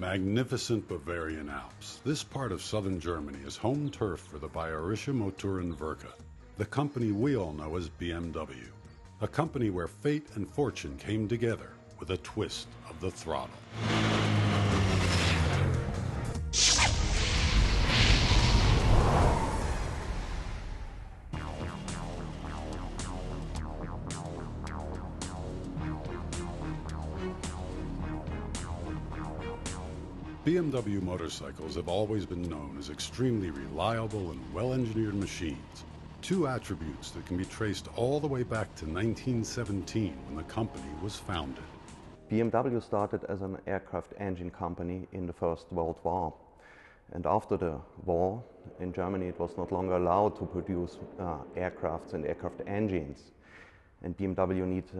magnificent Bavarian Alps, this part of southern Germany is home turf for the Bayerische Motorenwerke, the company we all know as BMW. A company where fate and fortune came together with a twist of the throttle. BMW motorcycles have always been known as extremely reliable and well-engineered machines, two attributes that can be traced all the way back to 1917 when the company was founded. BMW started as an aircraft engine company in the First World War. And after the war, in Germany it was not longer allowed to produce aircrafts and aircraft engines. And BMW needed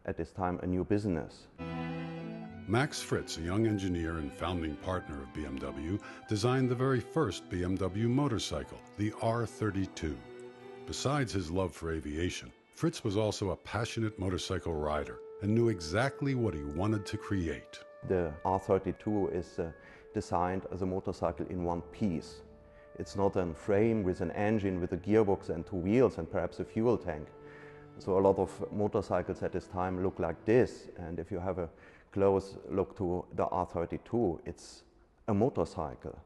at this time a new business. Max Fritz, a young engineer and founding partner of BMW, designed the very first BMW motorcycle, the R32. Besides his love for aviation, Fritz was also a passionate motorcycle rider and knew exactly what he wanted to create. The R32 is designed as a motorcycle in one piece. It's not a frame with an engine with a gearbox and two wheels and perhaps a fuel tank. So a lot of motorcycles at this time look like this, and if you have a close look to the R32, it's a motorcycle.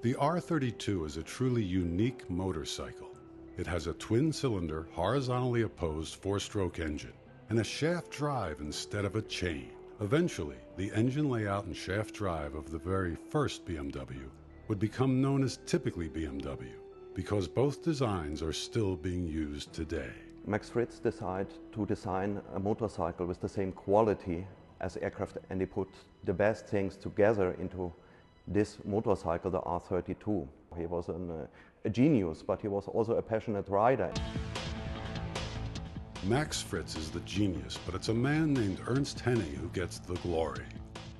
The R32 is a truly unique motorcycle. It has a twin-cylinder, horizontally opposed four-stroke engine and a shaft drive instead of a chain. Eventually, the engine layout and shaft drive of the very first BMW would become known as typically BMW because both designs are still being used today. Max Fritz decided to design a motorcycle with the same quality as aircraft, and he put the best things together into this motorcycle, the R32. He was a genius, but he was also a passionate rider. Max Fritz is the genius, but it's a man named Ernst Hennig who gets the glory.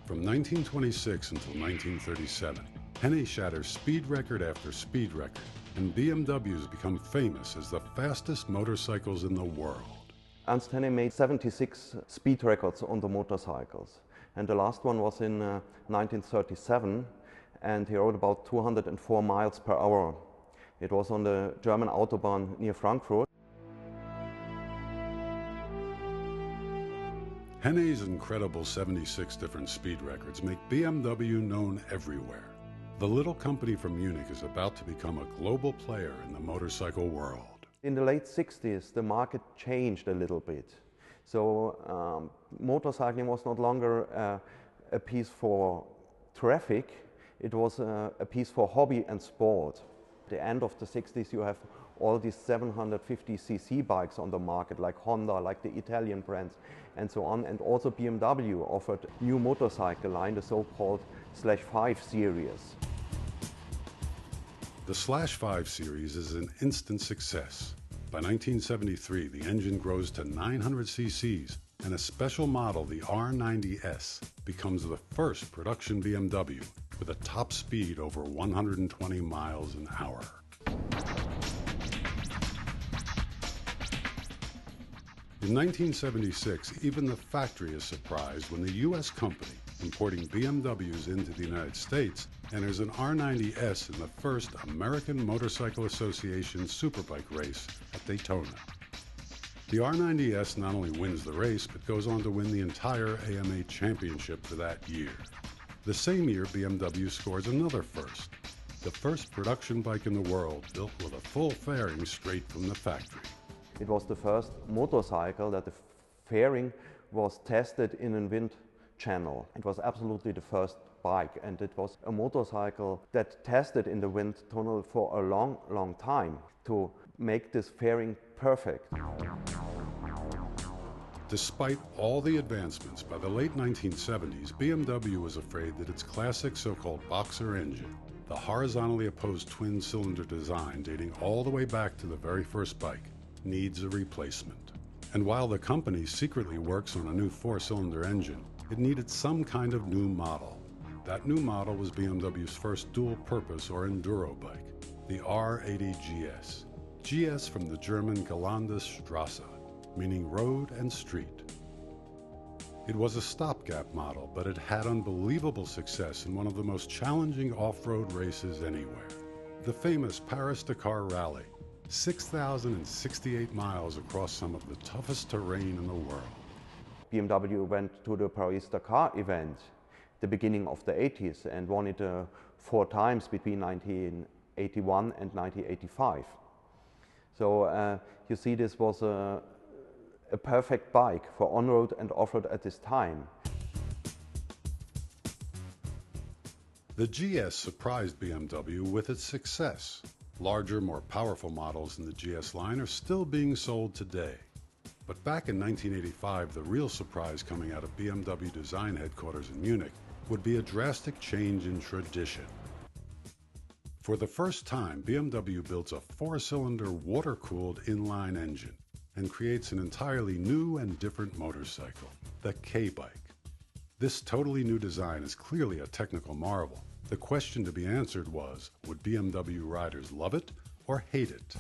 From 1926 until 1937, Hennig shatters speed record after speed record, and BMWs become famous as the fastest motorcycles in the world. Ernst Hennig made 76 speed records on the motorcycles, and the last one was in 1937, and he rode about 204 miles per hour. It was on the German Autobahn near Frankfurt. Hennig's incredible 76 different speed records make BMW known everywhere. The little company from Munich is about to become a global player in the motorcycle world. In the late 60s, the market changed a little bit. So motorcycling was no longer a piece for traffic, it was a piece for hobby and sport. At the end of the 60s, you have all these 750cc bikes on the market, like Honda, like the Italian brands, and so on. And also BMW offered new motorcycle line, the so-called /5 series. The /5 series is an instant success. By 1973, the engine grows to 900 cc's, and a special model, the R90S, becomes the first production BMW with a top speed over 120 miles an hour. In 1976, even the factory is surprised when the U.S. company importing BMWs into the United States enters an R90S in the first American Motorcycle Association Superbike race at Daytona. The R90S not only wins the race, but goes on to win the entire AMA championship for that year. The same year, BMW scores another first, the first production bike in the world built with a full fairing straight from the factory. It was the first motorcycle that the fairing was tested in a wind channel. It was absolutely the first bike, and it was a motorcycle that tested in the wind tunnel for a long, long time to make this fairing perfect. Despite all the advancements, by the late 1970s, BMW was afraid that its classic so-called boxer engine, the horizontally opposed twin-cylinder design dating all the way back to the very first bike, needs a replacement. And while the company secretly works on a new four-cylinder engine, it needed some kind of new model. That new model was BMW's first dual-purpose or enduro bike, the R80 GS. GS from the German Gelandestrasse, meaning road and street. It was a stopgap model, but it had unbelievable success in one of the most challenging off-road races anywhere. The famous Paris-Dakar Rally, 6,068 miles across some of the toughest terrain in the world. BMW went to the Paris-Dakar event, the beginning of the 80s, and won it 4 times between 1981 and 1985. So you see, this was a perfect bike for on-road and off-road at this time. The GS surprised BMW with its success. Larger, more powerful models in the GS line are still being sold today. But back in 1985, the real surprise coming out of BMW design headquarters in Munich would be a drastic change in tradition. For the first time, BMW builds a 4-cylinder water-cooled inline engine and creates an entirely new and different motorcycle, the K-Bike. This totally new design is clearly a technical marvel. The question to be answered was, would BMW riders love it or hate it?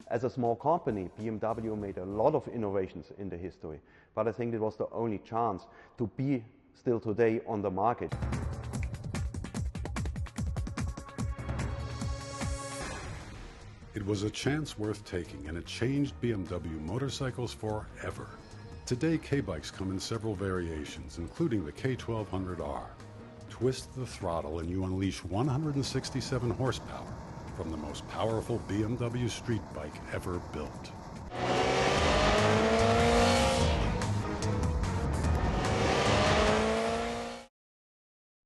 As a small company, BMW made a lot of innovations in the history, but I think it was the only chance to be still today on the market. It was a chance worth taking, and it changed BMW motorcycles forever. Today, K-bikes come in several variations, including the K1200R. Twist the throttle and you unleash 167 horsepower from the most powerful BMW street bike ever built.